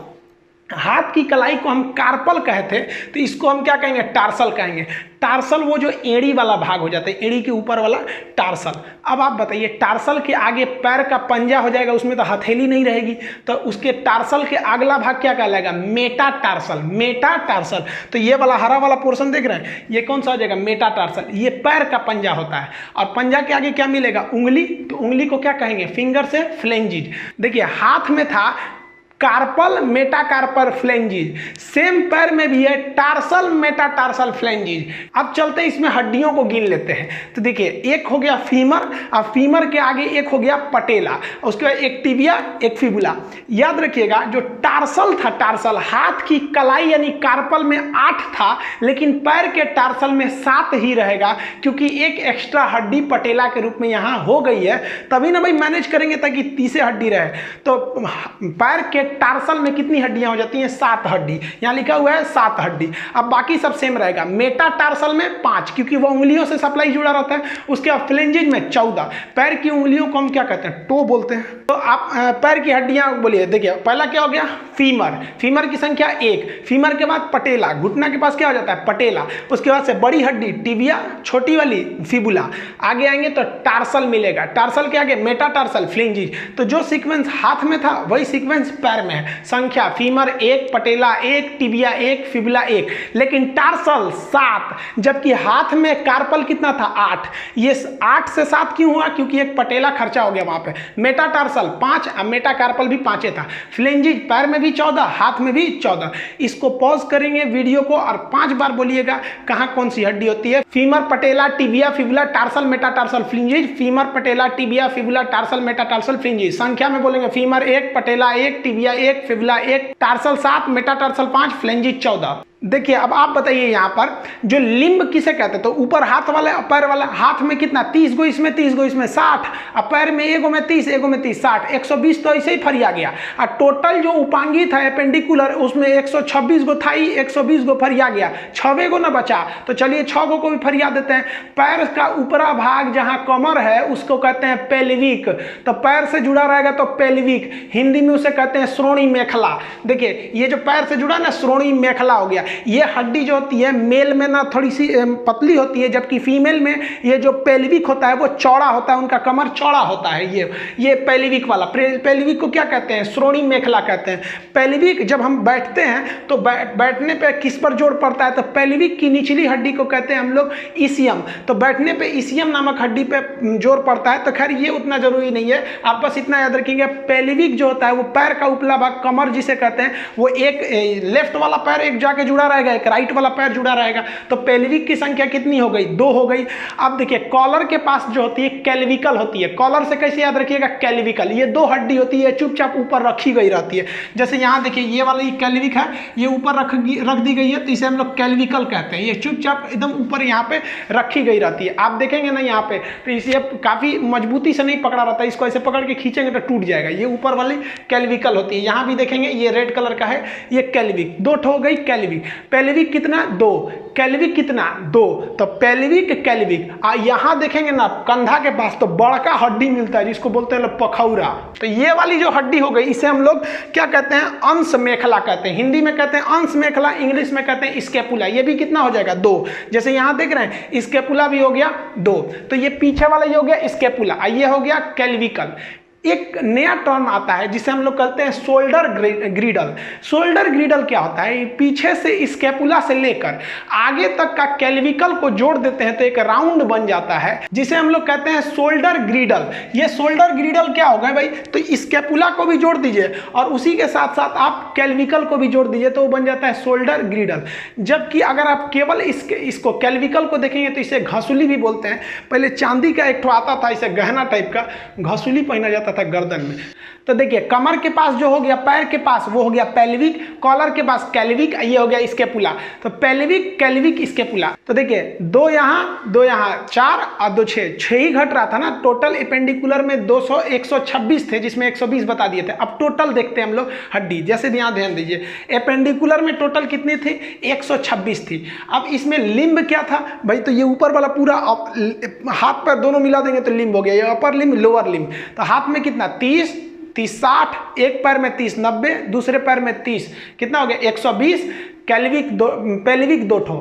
हाथ की कलाई को हम कार्पल कहते, तो इसको हम क्या कहेंगे? टार्सल कहेंगे। टार्सल वो जो एड़ी वाला भाग हो जाता है, एड़ी के ऊपर वाला टार्सल। अब आप बताइए, टार्सल के आगे पैर का पंजा हो जाएगा, उसमें तो हथेली नहीं रहेगी, तो उसके टार्सल के अगला भाग क्या कहलाएगा? मेटाटार्सल। मेटाटार्सल। तो ये वाला हरा वाला पोर्शन देख रहे हैं, ये कौन सा हो जाएगा? मेटाटार्सल। ये पैर का पंजा होता है, और पंजा के आगे क्या मिलेगा? उंगली। तो उंगली को क्या कहेंगे? फिंगर से फ्लेंजिज। देखिए हाथ में था कार्पल, मेटाकार्पल, फ्लेंजिज। सेम पैर में भी है टार्सल, मेटाटार्सल, फ्लेंजिज। अब चलते हैं इसमें हड्डियों को गिन लेते हैं। तो देखिए, एक हो गया फीमर, और फीमर के आगे एक हो गया पटेला, उसके बाद एक टिबिया, एक फिबुला। याद रखिएगा, जो टार्सल था, टार्सल हाथ की कलाई यानी कार्पल में 8 था, लेकिन पैर के टार्सल में 7 ही रहेगा, क्योंकि एक एक्स्ट्रा हड्डी पटेला के रूप में यहाँ हो गई है। तभी ना भाई मैनेज करेंगे ताकि 30 हड्डी रहे। तो पैर के टार्सल में कितनी हड्डियां हो जाती हैं? 7 हड्डी। यहाँ लिखा हुआ है 7 हड्डी। अब बाकी सब सेम रहेगा। मेटा टार्सल में 5, क्योंकि वो उंगलियों से सप्लाई जुड़ा रहता है। उसके बाद फ्लेंजेज में 14। पैर की उंगलियों को हम क्या कहते हैं? टो बोलते हैं। तो आप पैर की हड्डियां बोलिए। देखिए पहला क्या हो गया? फीमर। फीमर की संख्या 1। फीमर के बाद पटेला, घुटना के पास क्या हो जाता है? पटेला। उसके बाद से बड़ी हड्डी टिबिया, छोटी वाली फिबुला। आगे आएंगे तो टार्सल मिलेगा। टार्सल के आगे मेटाटार्सल, फ्लेंजिज। तो जो सीक्वेंस हाथ में था वही सीक्वेंस पैर में है। संख्या फीमर 1, पटेला 1, टिबिया 1, फिबुला 1। लेकिन टार्सल 7, जबकि हाथ में कार्पल कितना था? 8। ये 8 से 7 क्यों हुआ? क्योंकि एक पटेला खर्चा हो गया वहां पे। मेटाटार्सल 5, मेटाकार्पल भी 5 था। फ्लेंजिज पैर में भी 14, हाथ में भी 14। इसको पॉज करेंगे वीडियो को और 5 बार बोलिएगा कहां कौन सी हड्डी होती है। Femur, patella, tibia, fibula, tarsal, metatarsal, phalanges. Femur, patella, tibia, fibula, tarsal, metatarsal, phalanges. संख्या में बोलेंगे femur 1, patella 1, tibia 1, fibula 1, tarsal 7, metatarsal 5, phalanges 14। देखिए अब आप बताइए यहाँ पर जो लिम्ब किसे कहते हैं? तो ऊपर हाथ वाला, पैर वाला। हाथ में कितना? 30 गो इसमें, 30 गो इसमें, 60। अब पैर में एगो में 30, एगो में 30, 60, 120 तो ऐसे ही फरिया गया। और टोटल जो उपांगी था एपेंडिकुलर, उसमें 126 गो था ही, 120 गो फरिया गया, 6 गो ना बचा। तो चलिए 6 गो को भी फरिया देते हैं। पैर का ऊपरा भाग जहाँ कमर है उसको कहते हैं पेल्विक। तो पैर से जुड़ा रहेगा तो पेल्विक। हिंदी में उसे कहते हैं श्रोणी मेखला। देखिए ये जो पैर से जुड़ा ना, श्रोणी मेखला हो गया। ये हड्डी जो होती है मेल में ना थोड़ी सी पतली होती है, जबकि फीमेल में ये जो पेल्विक होता है वो चौड़ा होता है। उनका कमर चौड़ा होता है। ये पेल्विक वाला। पेल्विक को क्या कहते हैं? श्रोणी मेखला कहते हैं। पेल्विक जब हम बैठते हैं तो बैठने पे किस पर जोर पड़ता है? तो पेल्विक की निचली हड्डी को कहते हैं हम लोग इसियम। तो बैठने पे इसियम नामक हड्डी पे जोर पड़ता है। तो खैर ये उतना जरूरी नहीं है, आप बस इतना याद रखिएगा पेल्विक जो होता है वो पैर का उपला भाग, कमर जिसे कहते हैं, वो एक लेफ्ट वाला पैर एक जाके जुड़ा रहेगा, एक राइट वाला पैर जुड़ा रहेगा। तो पेल्विक की संख्या कितनी हो गई? 2 हो गई। अब देखिए कॉलर के पास जो होती है कैल्विकल होती है। कॉलर से कैसे याद रखिएगा? कैल्विकल। ये 2 हड्डी होती है, चुपचाप ऊपर रखी गई रहती है। जैसे यहाँ देखिए ये वाली कैल्विक है, ये ऊपर रख दी गई है, तो इसे हम लोग कैल्विकल कहते हैं। ये चुपचाप एकदम ऊपर यहाँ पे रखी गई रहती है। आप देखेंगे ना यहाँ पे, तो इसे काफी मजबूती से नहीं पकड़ा रहता है। इसको ऐसे पकड़ के खींचेंगे तो टूट जाएगा। ये ऊपर वाली कैल्विकल होती है। यहाँ भी देखेंगे ये रेड कलर का है, ये कैल्विक। 2 हो गई कैल्विक। पेल्विक कितना? 2। कैल्विक कितना? 2। तो पेल्विक, कैल्विक। यहां देखेंगे ना कंधा के पास तो बड़का हड्डी मिलता है जिसको बोलते हैं पखौरा। तो ये वाली जो हड्डी हो गई इसे हम लोग क्या कहते हैं? अंश मेखला कहते हैं। हिंदी में कहते हैं अंश मेखला, इंग्लिश में कहते हैं स्कैपुला। ये भी कितना हो जाएगा? 2। जैसे यहां देख रहे हैं स्कैपुला भी हो गया 2। तो ये पीछे वाला ये हो गया स्कैपुला, ये हो गया कैल्विकल। एक नया टर्म आता है जिसे हम लोग कहते हैं शोल्डर ग्रिडल। शोल्डर ग्रिडल क्या होता है? पीछे से स्कैपुला से लेकर आगे तक का कैल्विकल को जोड़ देते हैं तो एक राउंड बन जाता है जिसे हम लोग कहते हैं शोल्डर ग्रिडल। ये शोल्डर ग्रिडल क्या होगा भाई? तो स्कैपुला को भी जोड़ दीजिए और उसी के साथ साथ आप कैल्विकल को भी जोड़ दीजिए तो वो बन जाता है शोल्डर ग्रिडल। जबकि अगर आप केवल इसको कैल्विकल को देखेंगे तो इसे घसुली भी बोलते हैं। पहले चांदी का एक ठो आता था, इसे गहना टाइप का घसुली पहना जाता था गर्दन में। तो देखिए कमर के पास जो हो गया, पैर के पास वो हो गया पेल्विक, कॉलर के पास कैल्विक, ये हो गया स्कैपुला। तो पेल्विक, कैल्विक, स्कैपुला। तो देखिए 2 यहाँ 2 यहाँ 4 और 2 6 ही घट रहा था ना। टोटल एपेंडिकुलर में 126 थे जिसमें 120 बता दिए थे। अब टोटल देखते हैं हम लोग हड्डी। जैसे ध्यान दीजिए एपेंडिकुलर में टोटल कितनी थी? 126 थी। अब इसमें लिम्ब क्या था भाई? तो ये ऊपर वाला पूरा हाथ पैर दोनों मिला देंगे तो लिम्ब हो गया। ये अपर लिम्ब, लोअर लिम्ब। तो हाथ में कितना? 30 60, एक पैर में 30 90, दूसरे पैर में 30, कितना हो गया? 120। कैल्विक पेल्विक 2 ठो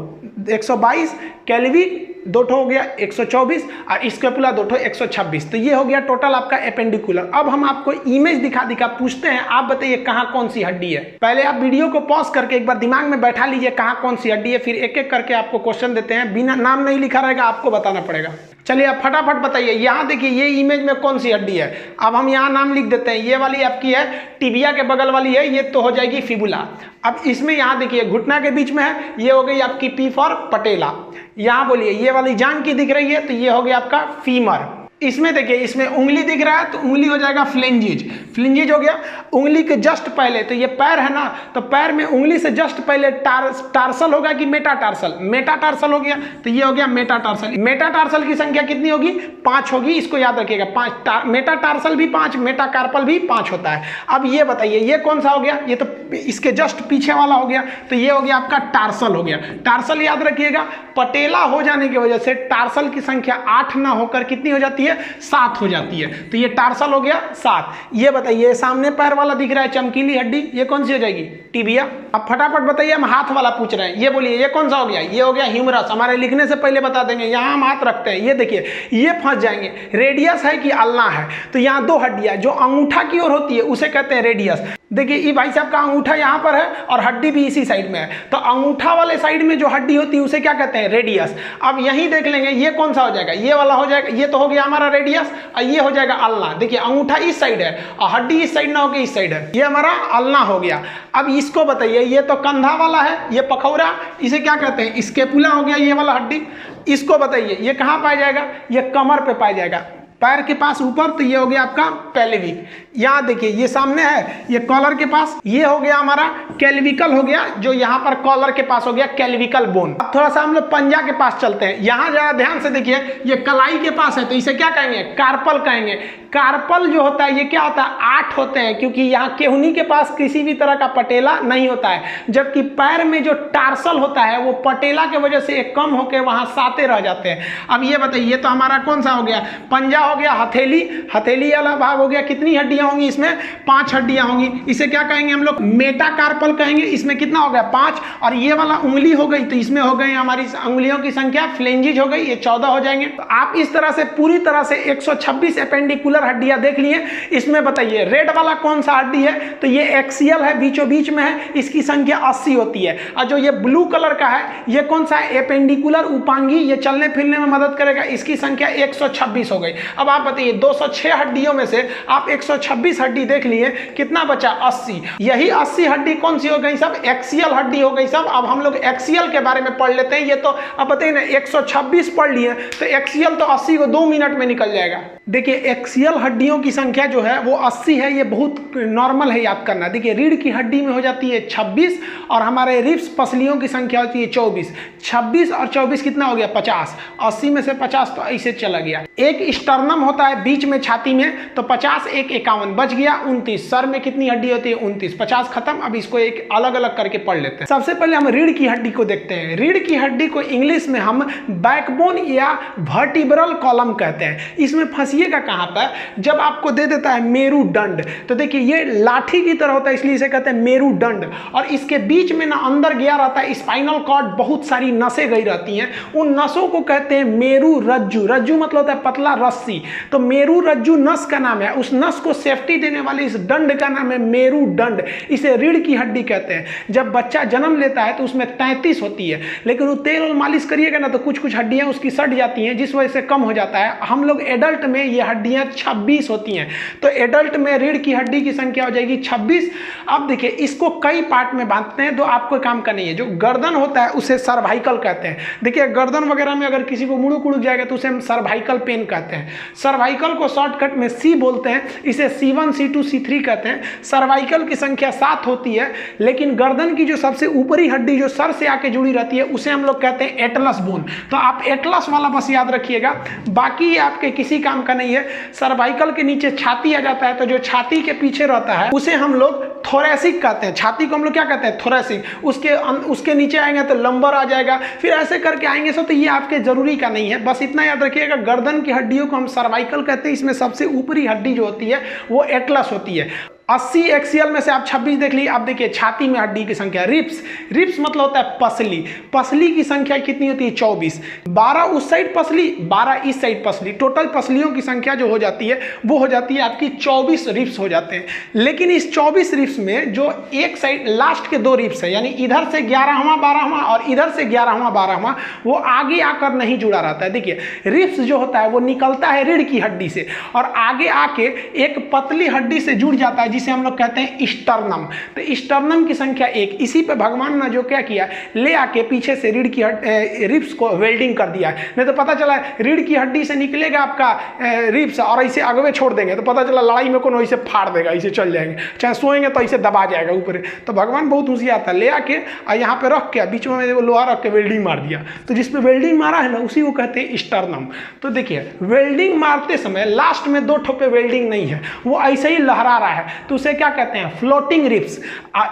122, कैल्विक 2 ठो हो गया 124 और स्कैपुला 2 ठो 126। तो ये हो गया टोटल आपका एपेंडिकुलर। अब हम आपको इमेज दिखा पूछते हैं, आप बताइए कहाँ कौन सी हड्डी है। पहले आप वीडियो को पॉज करके एक बार दिमाग में बैठा लीजिए कहाँ कौन सी हड्डी है, फिर एक एक करके आपको क्वेश्चन देते हैं। बिना नाम नहीं लिखा रहेगा, आपको बताना पड़ेगा। चलिए आप फटाफट बताइए। यहाँ देखिए ये इमेज में कौन सी हड्डी है। अब हम यहाँ नाम लिख देते हैं। ये वाली आपकी है टिबिया के बगल वाली है, ये तो हो जाएगी फिबुला। अब इसमें यहाँ देखिए घुटना के बीच में है, ये हो गई आपकी पी फॉर पटेला। यहाँ बोलिए ये वाली जांग की दिख रही है तो ये हो गया आपका फीमर। इसमें देखिए, इसमें उंगली दिख रहा है तो उंगली हो जाएगा फ्लेंजिज, फ्लेंजिज हो गया। उंगली के जस्ट पहले, तो ये पैर है ना, तो पैर में उंगली से जस्ट पहले टार्सल होगा कि मेटाटार्सल, मेटाटार्सल हो गया, तो ये हो गया मेटाटार्सल। मेटाटार्सल की संख्या कितनी होगी? 5 होगी, इसको याद रखिएगा। 5 मेटाटार्सल भी 5, मेटाकार्पल भी 5 होता है। अब ये बताइए ये कौन सा हो गया? ये तो इसके जस्ट पीछे वाला हो गया, तो ये हो गया आपका टार्सल हो गया। टार्सल याद रखिएगा, पटेला हो जाने की वजह से टार्सल की संख्या 8 ना होकर कितनी हो जाती है? 7 हो जाती है, तो ये टार्सल हो गया 7। ये बताइए सामने पैर वाला दिख रहा है चमकीली हड्डी, ये कौन सी हो जाएगी? टिबिया। अब फटाफट बताइए, हम हाथ वाला पूछ रहे हैं, ये बोलिए ये कौन सा हो गया? ये हो गया ह्यूमरस। हमारे लिखने से पहले बता देंगे, यहाँ हम हाथ रखते हैं, ये देखिए ये फंस जाएंगे। रेडियस है कि अल्ना है? तो यहाँ 2 हड्डियां, जो अंगूठा की ओर होती है उसे कहते हैं रेडियस। देखिए ये भाई साहब का अंगूठा यहाँ पर है और हड्डी भी इसी साइड में है, तो अंगूठा वाले साइड में जो हड्डी होती है उसे क्या कहते हैं? रेडियस। अब यहीं देख लेंगे ये कौन सा हो जाएगा? ये वाला हो जाएगा, ये तो हो गया हमारा रेडियस, और ये हो जाएगा अल्ना। देखिए अंगूठा इस साइड है और हड्डी इस साइड ना होकर इस साइड है, ये हमारा अल्ना हो गया। अब इसको बताइए, ये तो कंधा वाला है, ये पखौरा, इसे क्या कहते हैं? स्केपुला हो गया ये वाला हड्डी। इसको बताइए ये कहाँ पाया जाएगा? ये कमर पे पाया जाएगा, पैर के पास ऊपर, तो ये हो गया आपका पेल्विक। यहाँ देखिए ये सामने है, ये कॉलर के पास, ये हो गया हमारा कैल्विकल हो गया, जो यहाँ पर कॉलर के पास हो गया कैल्विकल बोन। अब थोड़ा सा हम लोग पंजा के पास चलते हैं, यहाँ जरा ध्यान से देखिए, ये कलाई के पास है, तो इसे क्या कहेंगे? कार्पल कहेंगे। कार्पल जो होता है ये क्या होता है? 8 होते हैं, क्योंकि यहाँ केहुनी के पास किसी भी तरह का पटेला नहीं होता है, जबकि पैर में जो टार्सल होता है वो पटेला की वजह से एक कम होकर वहाँ 7 रह जाते हैं। अब ये बताइए, ये तो हमारा कौन सा हो गया? पंजा हो गया। हथेली, हथेली वाला भाग हो गया, कितनी हड्डियां होंगी इसमें? 5 हड्डियां होंगी, इसे क्या कहेंगे हम लोग? मेटाकार्पल कहेंगे। इसमें कितना हो गया? 5। और ये वाला उंगली हो गई, तो इसमें हो गई हमारी उंगलियों की संख्या, फ्लेंजिज हो गई, ये 14 हो जाएंगे। तो आप इस तरह से पूरी तरह से 126 एपेंडिकुलर हड्डियां देख लिए। इसमें बताइए रेड वाला कौन सा हड्डी है? तो ये एक्सियल है, बीचों बीच में है, इसकी संख्या 80 होती है। और जो ये ब्लू कलर का है ये कौन सा है? एपेंडिकुलर उपांगी, ये चलने फिरने में मदद करेगा, इसकी संख्या 126 हो गई। अब आप बताइए 206 हड्डियों में से आप 126 हड्डी देख लिए, कितना बचा? 80। यही 80 हड्डी कौन सी हो गई सब? एक्सियल हड्डी हो गई सब। अब हम लोग एक्सियल के बारे में पढ़ लेते हैं। ये तो अब बताइए ना, 126 पढ़ लिए तो एक्सियल तो 80 को 2 मिनट में निकल जाएगा। देखिए एक्सियल हड्डियों की संख्या जो है वो 80 है, ये बहुत नॉर्मल है याद करना। देखिए रीढ़ की हड्डी में हो जाती है 26 और हमारे रिब्स पसलियों की संख्या होती है 24। 26 और 24 कितना हो गया? 50। 80 में से 50 तो ऐसे चला गया। एक स्टर्नम होता है बीच में छाती में, तो 50 एक 51 बच गया 29। सर में कितनी हड्डी होती है? 29। 50 खत्म। अब इसको एक अलग अलग करके पढ़ लेते हैं। सबसे पहले हम रीढ़ की हड्डी को देखते हैं। रीढ़ की हड्डी को इंग्लिश में हम बैकबोन या वर्टिब्रल कॉलम कहते हैं। इसमें फंसिएगा कहां पर? जब आपको दे देता है मेरुदंड, तो देखिए ये लाठी की तरह होता है, इसलिए इसे कहते हैं मेरुदंड। और इसके बीच में ना अंदर गया रहता है स्पाइनल कॉर्ड, बहुत सारी नसें गई रहती हैं, उन नसों को कहते हैं मेरु रज्जु। रज्जु मतलब होता है पतला रस्सी, तो मेरु रज्जु नस का नाम है। उस नस को सेफ्टी देने वाले इस दंड का नाम है मेरुदंड। इसे रीढ़ की हड्डी कहते हैं। जब बच्चा जन्म लेता है तो उसमें 33 होती है, लेकिन वो तेल और मालिश करिएगा ना तो कुछ कुछ हड्डियां उसकी सट जाती हैं, जिस वजह से कम हो जाता है। हम लोग एडल्ट में ये हड्डियां 26 होती हैं, तो एडल्ट में रीढ़ की हड्डी की संख्या हो जाएगी 26। अब देखिए इसको कई पार्ट में बांटते हैं, तो आपको काम का नहीं है। जो गर्दन होता है उसे सर्वाइकल कहते हैं। देखिए गर्दन वगैरह में अगर किसी को मुड़ुक उड़ुक जाएगा तो उसे हम सर्वाइकल पेन कहते हैं। सर्वाइकल को शॉर्टकट में सी बोलते हैं, इसे C1 C2 C3 कहते हैं। सर्वाइकल की संख्या 7 होती है, लेकिन गर्दन की जो सबसे ऊपरी हड्डी जो सर से आके जुड़ी रहती है उसे हम लोग कहते हैं एटलस बोन। तो आप एटलस वाला बस याद रखिएगा, बाकी ये आपके किसी काम का नहीं है। सर्वाइकल के नीचे छाती आ जाता है, तो जो छाती के पीछे रहता है उसे हम लोग थोरेसिक कहते हैं। छाती को हम लोग क्या कहते हैं? थोरेसिक। उसके नीचे आएंगे तो लंबर आ जाएगा, फिर ऐसे करके आएंगे सब, तो ये आपके जरूरी का नहीं है। बस इतना याद रखिएगा, गर्दन की हड्डियों को हम सर्वाइकल कहते हैं। इसमें सबसे ऊपरी हड्डी जो होती है वो एटलस होती है। 80 एक्सियल में से आप 26 देख लीजिए। आप देखिए छाती में हड्डी की संख्या, रिब्स, रिब्स मतलब होता है पसली। पसली की संख्या कितनी होती है? 24। 12 उस साइड पसली, 12 इस साइड पसली। टोटल पसलियों की संख्या जो हो जाती है वो हो जाती है आपकी 24 रिब्स हो जाते हैं। लेकिन इस 24 रिब्स में जो एक साइड लास्ट के 2 रिब्स है, यानी इधर से 11वां 12वां और इधर से 11वां 12वां, वो आगे आकर नहीं जुड़ा रहता है। देखिए रिब्स जो होता है वो निकलता है रीढ़ की हड्डी से और आगे आके एक पतली हड्डी से जुड़ जाता है, जिसे हम लोग कहते हैं स्टर्नम। तो स्टर्नम की संख्या 1, इसी पे भगवान ने जो क्या किया, ले आके पीछे से रीढ़ की रिब्स को वेल्डिंग कर दिया है। नहीं तो पता चला रीढ़ की हड्डी से निकलेगा आपका रिब्स और ऐसे आगे छोड़ देंगे तो पता चला लड़ाई में कौन ऐसे फाड़ देगा, ऐसे चल जाएंगे, चाहे सोएंगे तो ऐसे दबा जाएगा ऊपर। तो भगवान बहुत होशियार था, ले आके यहाँ पे रख के बीच में लोहा रख के वेल्डिंग मार दिया। तो जिस पे वेल्डिंग मारा है ना उसी को कहते हैं स्टर्नम। तो देखिए वेल्डिंग मारते समय लास्ट में 2 ठो पे वेल्डिंग नहीं है, वो ऐसे ही लहरा रहा है, तो उसे क्या कहते हैं, फ्लोटिंग रिब्स।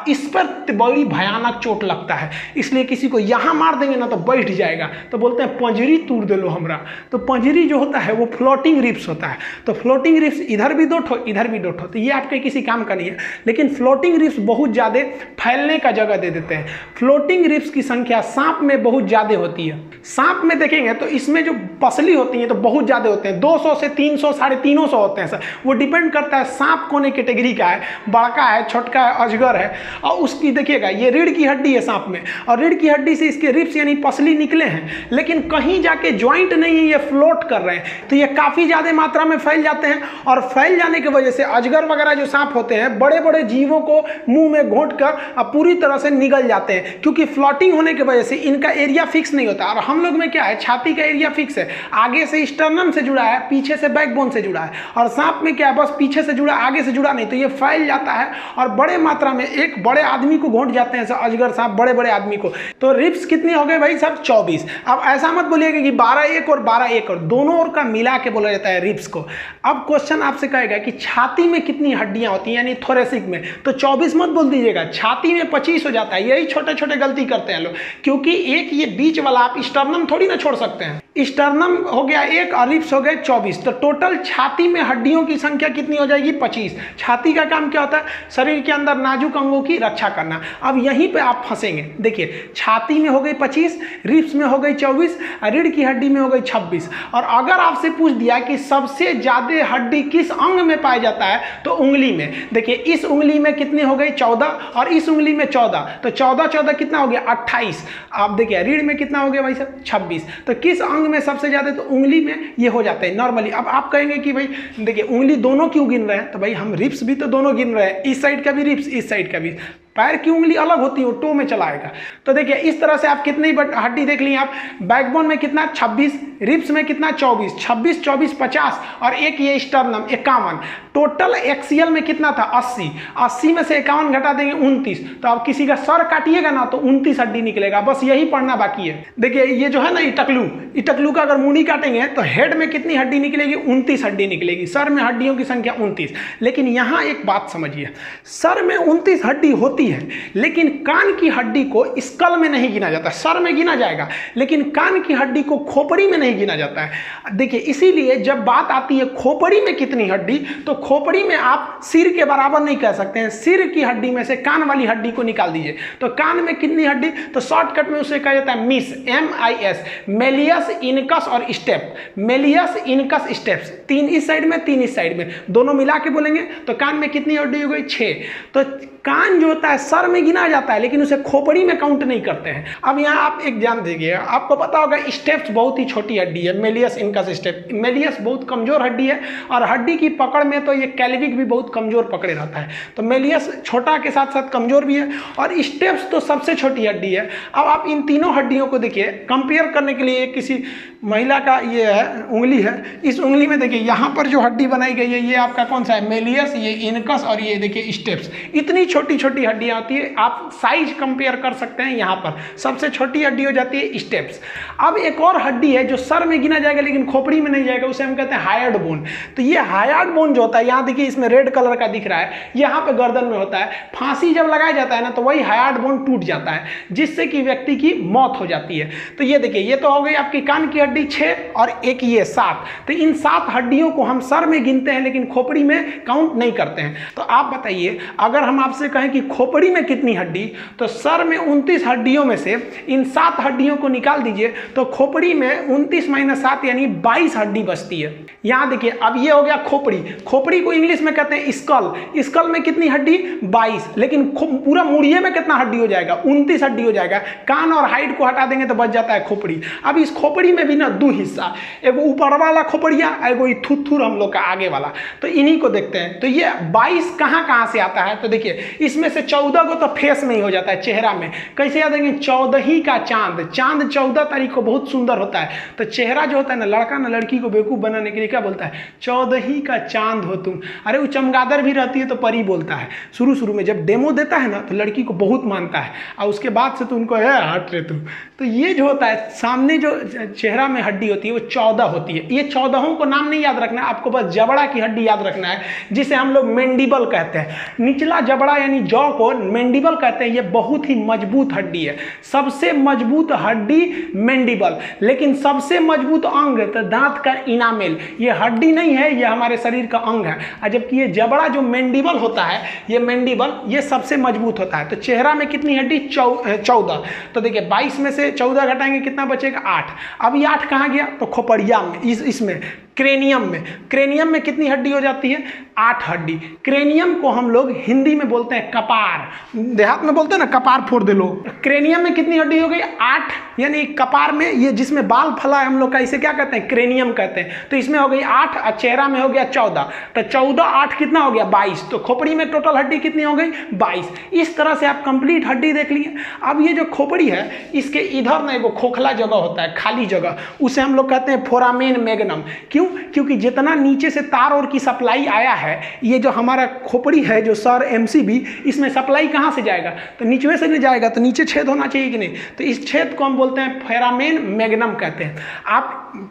इस पर बड़ी भयानक चोट लगता है, इसलिए किसी को यहाँ मार देंगे ना तो बैठ जाएगा, तो बोलते हैं पंजरी तोड़ दे लो हमरा। तो पंजरी जो होता है वो फ्लोटिंग रिब्स होता है। तो फ्लोटिंग रिब्स इधर भी 2 ठो इधर भी 2 ठो, तो ये आपके किसी काम का नहीं है। लेकिन फ्लोटिंग रिब्स बहुत ज़्यादा फैलने का जगह दे देते हैं। फ्लोटिंग रिब्स की संख्या सांप में बहुत ज़्यादा होती है। सांप में देखेंगे तो इसमें जो पसली होती है तो बहुत ज़्यादा होते हैं, 200 से 300 350 होते हैं सर। वो डिपेंड करता है सांप कौन कैटेगरी का है, बड़का है, छोटका है, अजगर है। और उसकी देखिएगा ये रीढ़ की हड्डी है सांप में, और रीढ़ की हड्डी से इसके रिब्स यानी पसली निकले हैं, लेकिन कहीं जाके ज्वाइंट नहीं है, ये फ्लोट कर रहे हैं। तो ये काफ़ी ज़्यादा मात्रा में फैल जाते हैं, और फैल जाने की वजह से अजगर वगैरह जो सांप होते हैं बड़े बड़े जीवों को मुंह में घोंट कर पूरी तरह से निगल जाते हैं, क्योंकि फ्लोटिंग होने की वजह से इनका एरिया फिक्स नहीं होता। और हम लोग में क्या है, छाती का एरिया फिक्स है, आगे से स्टर्नम से जुड़ा है, पीछे से बैकबोन से जुड़ा है। और सांप में क्या है, बस पीछे से जुड़ा, आगे से जुड़ा नहीं, तो ये फैल जाता है और बड़े मात्रा में एक बड़े आदमी को घोंट जाते हैं अजगर सांप, बड़े बड़े आदमी को। तो रिब्स कितनी हो गए भाई साहब, 24। अब ऐसा मत बोलिएगा कि 12 एक और 12 एक और, दोनों ओर का मिला के बोला जाता है रिब्स को। अब क्वेश्चन आपसे कहेगा कि छाती में कितनी हड्डियां होती हैं, यानी थोरेसिक में, तो 24 मत बोल दीजिएगा, छाती में 25 हो जाता है। यही छोटे छोटे गलती करते हैं लोग, क्योंकि एक ये बीच वाला आप स्टर्नम थोड़ी ना छोड़ सकते हैं। स्टर्नम हो गया 1 और रिब्स हो गए 24, तो टोटल छाती में हड्डियों की संख्या कितनी हो जाएगी, 25। छाती का काम क्या होता है, शरीर के अंदर नाजुक अंगों की रक्षा करना। अब यहीं पे आप फंसेंगे। देखिए छाती में हो गई 25, रिब्स में हो गई 24, रीढ़ की हड्डी में हो गई 26। और अगर आपसे पूछ दिया कि सबसे ज्यादा हड्डी किस अंग में पाया जाता है, तो उंगली में। देखिए इस उंगली में कितनी हो गई 14, और इस उंगली में 14, तो 14 14 कितना हो गया 28। आप देखिए रीढ़ में कितना हो गया भाई साहब 26। तो किस अंग में सबसे ज्यादा, तो उंगली में ये हो जाते हैं नॉर्मली। अब आप कहेंगे कि भाई देखिए उंगली दोनों क्यों गिन रहे हैं, तो भाई हम रिब्स भी तो दोनों गिन रहे हैं, इस साइड का भी रिब्स, इस साइड का भी। पैर की उंगली अलग होती है, वो टो में चला आएगा। तो देखिए इस तरह से आप कितनी हड्डी देख ली आप, बैकबोन में कितना 26, रिब्स में कितना 24, 26 24 50, और एक ये स्टर्नम 51। टोटल एक्सियल में कितना था 80, 80 में से 51 घटा देंगे 29। तो अब किसी का सर काटिएगा ना तो 29 हड्डी निकलेगा, बस यही पढ़ना बाकी है। देखिए ये जो है ना इटकलू का अगर मुंडी काटेंगे तो हेड में कितनी हड्डी निकलेगी, 29 हड्डी निकलेगी। सर में हड्डियों की संख्या 29। लेकिन यहाँ एक बात समझिए, सर में 29 हड्डी होती है, लेकिन कान की हड्डी को स्कल में नहीं गिना जाता। सर में गिना जाएगा, लेकिन कान की हड्डी को खोपड़ी में नहीं गिना जाता है। देखिए इसीलिए जब बात आती है खोपड़ी में कितनी हड्डी, तो खोपड़ी में आप सिर के बराबर नहीं कह सकते हैं। सिर की हड्डी में से कान वाली हड्डी को निकाल दीजिए, तो कान में कितनी हड्डी, तो शॉर्टकट में उसे कहा जाता है मिस, MIS, मेलियस इनकस और स्टेप। मेलियस इनकस स्टेप्स, 3 इस साइड में 3 इस साइड में, दोनों मिला के बोलेंगे तो कान में कितनी हड्डी हो गई 6। तो कान जो होता है सर में गिना जाता है, लेकिन उसे खोपड़ी में काउंट नहीं करते हैं। अब यहाँ आप एक ध्यान दीजिए, आपको पता होगा स्टेप्स बहुत ही छोटी हड्डी है, मेलियस इनकस स्टेप। मेलियस बहुत कमजोर हड्डी है, और हड्डी की पकड़ में तो ये कैल्विक भी बहुत कमजोर पकड़े रहता है। तो मेलियस छोटा के साथ साथ कमजोर भी है, और स्टेप्स तो सबसे छोटी हड्डी है। अब आप इन तीनों हड्डियों को देखिए, कंपेयर करने के लिए किसी महिला का ये है उंगली है, इस उंगली में देखिए यहाँ पर जो हड्डी बनाई गई है ये आपका कौन सा है, मेलियस, ये इनकस, और ये देखिए स्टेप्स। इतनी छोटी छोटी हड्डियाँ होती है, आप साइज कंपेयर कर सकते हैं। यहाँ पर सबसे छोटी हड्डी हो जाती है स्टेप्स। अब एक और हड्डी है जो सर में गिना जाएगा लेकिन खोपड़ी में नहीं जाएगा, उसे हम कहते हैं हायर्ड बोन। तो ये हायर्ड बोन जो होता है, यहाँ देखिए इसमें रेड कलर का दिख रहा है, यहाँ पे गर्दन में होता है। फांसी जब लगाया जाता है ना तो वही हायर्ड बोन टूट जाता है, जिससे कि व्यक्ति की मौत हो जाती है। तो ये देखिए ये तो हो गई आपकी कान की हड्डी 6, और एक ये 7। तो इन 7 हड्डियों को हम सर में गिनते हैं, लेकिन खोपड़ी में काउंट नहीं करते हैं। तो आप बताइए, अगर हम आपसे कहें कि खोपड़ी में कितनी हड्डी, तो सर में 29 हड्डियों में से इन 7 हड्डियों को निकाल दीजिए, तो खोपड़ी में 29 - 7 यानी 22 हड्डी बचती है। यहाँ देखिए, अब ये हो गया खोपड़ी। खोपड़ी को इंग्लिश में कहते हैं स्कल। स्कल में कितनी हड्डी? 22। लेकिन पूरा मुड़िए में कितना हड्डी हो जाएगा? 29 हड्डी हो जाएगा। कान और हाइट को हटा देंगे तो बच जाता है खोपड़ी। अब इस खोपड़ी में भी ना दो हिस्सा, एगो ऊपर वाला खोपड़िया, एगो थुथुर हम लोग का आगे वाला। तो इन्हीं को देखते हैं। तो ये 22 कहाँ से आता है? तो देखिए, इसमें से 14 को तो फेस में ही हो जाता है, चेहरा में। कैसे याद रखेंगे? 14 का चांद। चांद 14 तारीख को बहुत सुंदर होता है। तो चेहरा जो होता है ना, लड़का ना लड़की को बेवकूफ बनाने के लिए क्या बोलता है? 14 का चांद हो तुम। अरे वो चमगादड़ भी रहती है तो परी बोलता है। शुरू में जब डेमो देता है ना तो लड़की को बहुत मानता है, और उसके बाद से तो उनको है हट रे तुम। तो ये जो होता है, सामने जो चेहरा में हड्डी होती है वो 14 होती है। ये 14 को नाम नहीं याद रखना है आपको, बस जबड़ा की हड्डी याद रखना है, जिसे हम लोग मेंडिबल कहते हैं। निचला जबड़ा यानी जॉ को मेंडिबल कहते हैं। ये बहुत ही मजबूत हड्डी है, सबसे मजबूत हड्डी मेंडिबल। लेकिन सबसे मजबूत अंग तो दांत का इनामेल। ये हड्डी नहीं है, ये हमारे शरीर का अंग है। और जबकि ये जबड़ा जो मेंडिबल होता है, ये मेंडिबल ये सबसे मजबूत होता है। तो चेहरा में कितनी हड्डी? 14। तो देखिए 22 में से 14 घटाएंगे, कितना बचेगा? 8। अब ये 8 कहाँ गया? तो खोपड़िया में, इसमें क्रेनियम में। क्रेनियम में कितनी हड्डी हो जाती है? 8 हड्डी। क्रेनियम को हम लोग हिंदी में बोलते हैं कपार। देहात में बोलते हैं ना कपार फोड़ दे लो। क्रेनियम में कितनी हड्डी हो गई? 8। यानी कपार में ये जिसमें बाल फला है हम लोग का, इसे क्या कहते हैं? क्रेनियम कहते हैं। तो इसमें हो गई 8 और चेहरा में हो गया 14। तो 14 8 कितना हो गया? 22। तो खोपड़ी में टोटल हड्डी कितनी हो गई? 22। इस तरह से आप कंप्लीट हड्डी देख लिए। अब ये जो खोपड़ी है, इसके इधर ना एगो खोखला जगह होता है, खाली जगह, उसे हम लोग कहते हैं फोरामेन मैग्नम। क्योंकि जितना नीचे से तार और की सप्लाई आया है, ये जो हमारा खोपड़ी है, जो सर एमसीबी, इसमें सप्लाई कहाँ से जाएगा? तो नीचे से नहीं जाएगा, तो नीचे छेद होना चाहिए कि नहीं? तो इस छेद को हम बोलते हैं फोरामेन मैग्नम कहते हैं।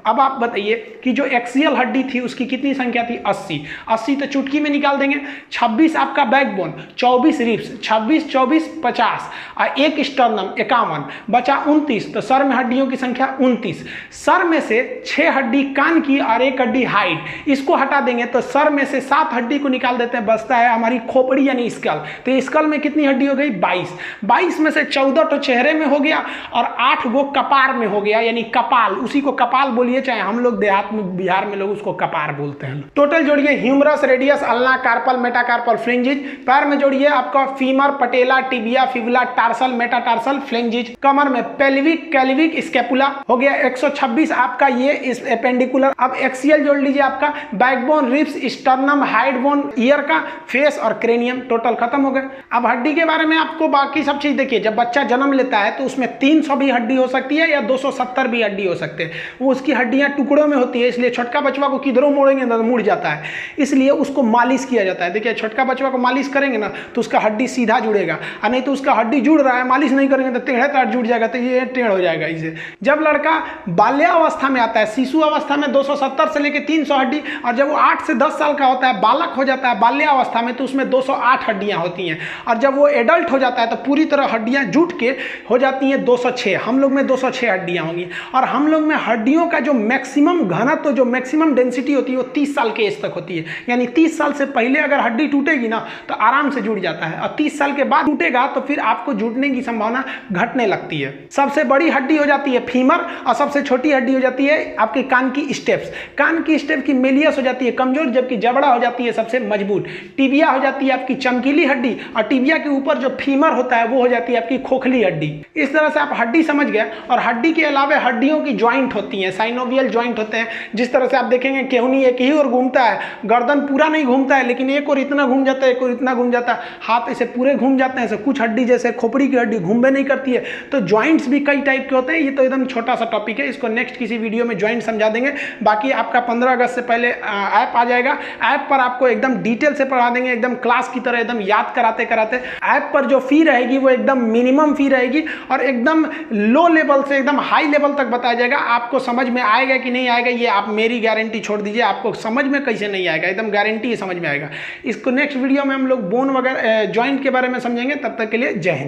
अब आप बताइए कि जो एक्सियल हड्डी थी उसकी कितनी संख्या थी? 80। 80 तो चुटकी में निकाल देंगे। 26 आपका बैकबोन, 24 रिब्स, 26 24 50, और 1 स्टर्नम 51, बचा 29। तो सर में हड्डियों की संख्या 29। सर में से 6 हड्डी कान की और 1 हड्डी हाइट, इसको हटा देंगे तो सर में से 7 हड्डी को निकाल देते हैं, बचता है हमारी खोपड़ी यानी स्कल। तो स्कल में कितनी हड्डी हो गई? 22। 22 में से 14 तो चेहरे में हो गया और 8 गो कपार में हो गया, यानी कपाल। उसी को कपाल बोलिए, चाहे हम लोग देहात में, बिहार में लोग उसको कपार बोलते हैं। टोटल जोड़िए, humerus, radius, ulna, carpal, metacarpal, phalanges. पैर में जोड़िए आपका femur, patella, tibia, fibula, tarsal, metatarsal, phalanges. कमर में पेल्विक, कैल्विक, स्कैपुला हो गया। 126 आपका ये एपेंडिकुलर। अब एक्सियल जोड़ लीजिए आपका backbone, ribs, sternum, hide bone, year का, फेस और क्रेनियम। टोटल खत्म हो गए। अब हड्डी के बारे में आपको बाकी सब चीज देखिए। जब बच्चा जन्म लेता है तो उसमें 300 भी हड्डी हो सकती है या 270 भी हड्डी हो सकते हैं। वो उसकी हड्डियां टुकड़ों में होती है, इसलिए छोटका बचवा को किधरों मोड़ेंगे तो मुड़ जाता है, इसलिए उसको मालिश किया जाता है। देखिए, छोटका बचवा को मालिश करेंगे ना तो उसका हड्डी सीधा जुड़ेगा, और नहीं तो उसका हड्डी जुड़ रहा है, मालिश नहीं करेंगे तो टेढ़े तार जुड़ जाएगा, तो ये टेढ़ हो जाएगा इसे। जब लड़का बाल्यावस्था में आता है, शिशु अवस्था में 270 से लेकर 300 हड्डी, और जब वो 8 से 10 साल का होता है, बालक हो जाता है बाल्यावस्था में, तो उसमें 208 हड्डियां होती हैं। और जब वो एडल्ट हो जाता है तो पूरी तरह हड्डियां जुट के हो जाती हैं 206। हम लोग में 206 हड्डियां होंगी। और हम लोग में हड्डियों का जो मैक्सिमम घनत्व, जो मैक्सिमम डेंसिटी होती है, वो 30 साल के एज तक होती है। यानी 30 साल से पहले अगर हड्डी टूटेगी ना तो आराम से जुड़ जाता है, और 30 साल के बाद टूटेगा तो फिर आपको जुड़ने की संभावना घटने लगती है। सबसे बड़ी हड्डी हो जाती है फीमर, और सबसे छोटी हड्डी हो जाती है आपके कान की स्टेप्स। कान की स्टेप की मेलियस हो जाती है कमजोर, जबकि जबड़ा हो जाती है सबसे मजबूत। टिबिया हो जाती है आपकी चमकीली हड्डी, और टिबिया के ऊपर जो फीमर होता है वो हो जाती है आपकी खोखली हड्डी। इस तरह से आप हड्डी समझ गए। और हड्डी के अलावा हड्डियों की ज्वाइंट होती हैं, साइनोवियल ज्वाइंट होते हैं। जिस तरह से आप देखेंगे केहूनी एक ही ओर घूमता है, गर्दन पूरा नहीं घूमता है, लेकिन एक और इतना घूम जाता है, एक और इतना घूम जाता है, हाथ ऐसे पूरे घूम जाते हैं। कुछ हड्डी जैसे खोपड़ी की हड्डी घूमबे नहीं करती है। तो ज्वाइंट्स भी कई टाइप के होते हैं। ये तो एकदम छोटा सा टॉपिक है, इसको नेक्स्ट किसी वीडियो में ज्वाइंट समझा देंगे। बाकी आपका 15 अगस्त से पहले ऐप आ जाएगा। ऐप पर आपको एकदम डिटेल से पढ़ा देंगे, एकदम क्लास की तरह, एकदम याद कराते कराते। ऐप पर जो फी रहेगी वो एकदम मिनिमम फी रहेगी, और एकदम लो लेवल से एकदम हाई लेवल तक बताया जाएगा। आपको समझ में आएगा कि नहीं आएगा, ये आप मेरी गारंटी छोड़ दीजिए। आपको समझ में कैसे नहीं आएगा, एकदम गारंटी समझ में आएगा। इसको नेक्स्ट वीडियो में हम लोग बोन वगैरह ज्वाइंट के बारे में समझेंगे। तब तक के लिए जय हिंद।